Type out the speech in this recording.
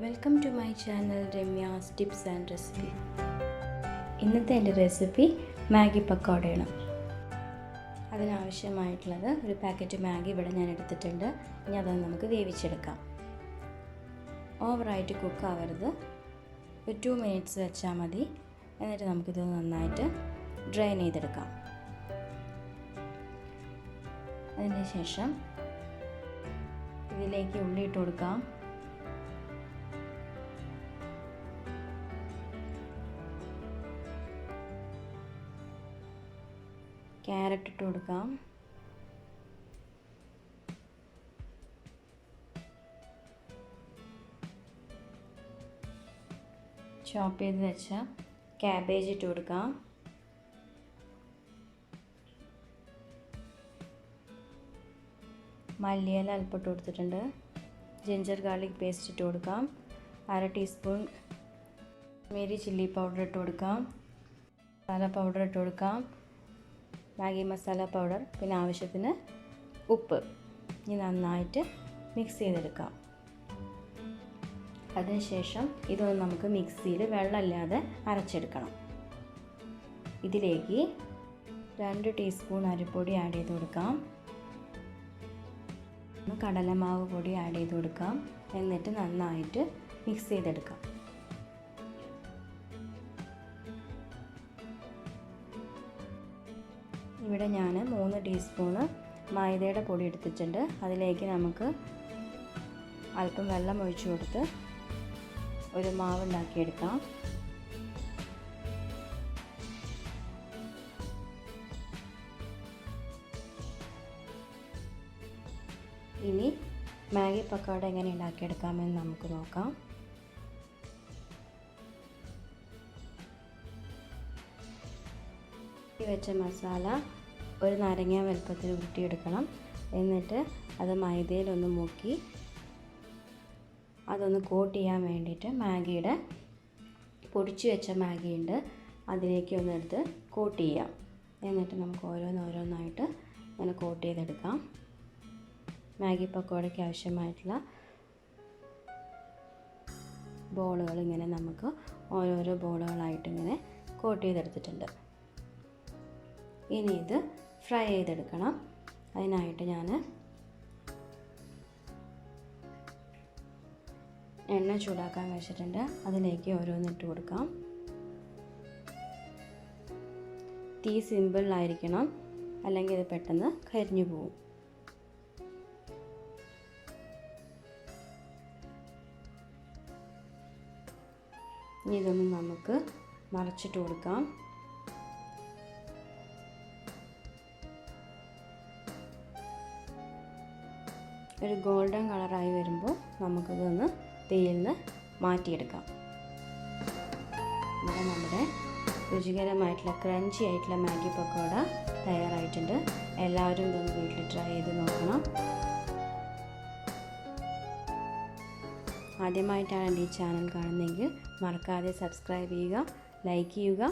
Welcome to my channel Ramya's tips and recipe. ഇന്നത്തെ എൻ്റെ recipe Maggi പക്കോടയാണ്. അതിനാവശ്യമായിട്ടുള്ളത് ഒരു പാക്കറ്റ് മാഗി ഇവിടെ ഞാൻ എടുത്തിട്ടുണ്ട്. ഇനി അത് നമുക്ക് വേവിച്ചെടുക്കാം. ഓവറായിട്ട് കുക്കാവരുത്, ഒരു 2 മിനിറ്റ്സ് വെച്ചാൽ മതി. എന്നിട്ട് നമുക്കിത് നന്നായിട്ട് ഡ്രെയിൻ ചെയ്തെടുക്കാം. അതിന് ശേഷം ഇതിലേക്ക് ഉള്ളി ഇട്ട് കൊടുക്കാം. ക്യാരറ്റ് ഇട്ട് കൊടുക്കാം. ചോപ്പ് ചെയ്ത് വെച്ച ക്യാബേജ് ഇട്ട് കൊടുക്കാം. മല്ലിയില അല്പം ഇട്ട് കൊടുത്തിട്ടുണ്ട്. ജിഞ്ചർ ഗാർലിക് പേസ്റ്റ് ഇട്ട് കൊടുക്കാം. 1/2 ടീസ്പൂൺ കാശ്മീരി ചില്ലി പൗഡർ ഇട്ട് കൊടുക്കാം. മസാല പൗഡർ ഇട്ട് കൊടുക്കാം. മാഗി മസാല പൗഡർ, പിന്നെ ആവശ്യത്തിന് ഉപ്പ്. ഇനി നന്നായിട്ട് മിക്സ് ചെയ്തെടുക്കാം. അതിനുശേഷം ഇതൊന്ന് നമുക്ക് മിക്സിയിൽ വെള്ളമില്ലാതെ അരച്ചെടുക്കണം. ഇതിലേക്ക് 2 ടീസ്പൂൺ അരിപ്പൊടി ആഡ് ചെയ്ത് കൊടുക്കാം. കടലമാവ് പൊടി ആഡ് ചെയ്ത് കൊടുക്കാം. എന്നിട്ട് നന്നായിട്ട് മിക്സ് ചെയ്തെടുക്കാം. ഇവിടെ ഞാൻ 3 ടീസ്പൂണ് മൈദയുടെ പൊടി എടുത്തിട്ടുണ്ട്. അതിലേക്ക് നമുക്ക് അല്പം വെള്ളം ഒഴിച്ചു കൊടുത്ത് ഒരു മാവ് ഉണ്ടാക്കിയെടുക്കാം. ഇനി മാഗി പക്കോട എങ്ങനെ ഉണ്ടാക്കിയെടുക്കാമെന്ന് നമുക്ക് നോക്കാം. വെച്ച മസാല ഒരു നാരങ്ങ വലുപ്പത്തിൽ ഉരുട്ടിയെടുക്കണം. എന്നിട്ട് അത് മൈദയിലൊന്ന് മുക്കി അതൊന്ന് കോട്ട് ചെയ്യാൻ വേണ്ടിയിട്ട് മാഗിയുടെ പൊടിച്ചു വെച്ച മാഗി ഉണ്ട്, അതിലേക്ക് ഒന്ന് എടുത്ത് കോട്ട് ചെയ്യാം. എന്നിട്ട് നമുക്ക് ഓരോന്നായിട്ട് ഇങ്ങനെ കോട്ട് ചെയ്തെടുക്കാം. മാഗി പക്കോടയ്ക്ക് ആവശ്യമായിട്ടുള്ള ബോളുകൾ ഇങ്ങനെ നമുക്ക് ഓരോരോ ബോളുകളായിട്ട് ഇങ്ങനെ കോട്ട് ചെയ്തെടുത്തിട്ടുണ്ട്. ഇനി ഇത് ഫ്രൈ ചെയ്തെടുക്കണം. അതിനായിട്ട് ഞാൻ എണ്ണ ചൂടാക്കാൻ വെച്ചിട്ടുണ്ട്. അതിലേക്ക് ഓരോന്നിട്ട് കൊടുക്കാം. തീ സിമ്പിളായിരിക്കണം, അല്ലെങ്കിൽ ഇത് പെട്ടെന്ന് കരിഞ്ഞു പോകും. ഇനി ഇതൊന്ന് നമുക്ക് മറച്ചിട്ട് കൊടുക്കാം. ഒരു ഗോൾഡൻ കളറായി വരുമ്പോൾ നമുക്കിതൊന്ന് തീയിൽ നിന്ന് മാറ്റിയെടുക്കാം. ഇവിടെ നമ്മുടെ രുചികരമായിട്ടുള്ള ക്രഞ്ചി ആയിട്ടുള്ള മാഗി പക്കോട തയ്യാറായിട്ടുണ്ട്. എല്ലാവരും ഇതൊന്ന് വീട്ടിൽ ട്രൈ ചെയ്ത് നോക്കണം. ആദ്യമായിട്ടാണ് എൻ്റെ ഈ ചാനൽ കാണുന്നതെങ്കിൽ മറക്കാതെ സബ്സ്ക്രൈബ് ചെയ്യുക, ലൈക്ക് ചെയ്യുക.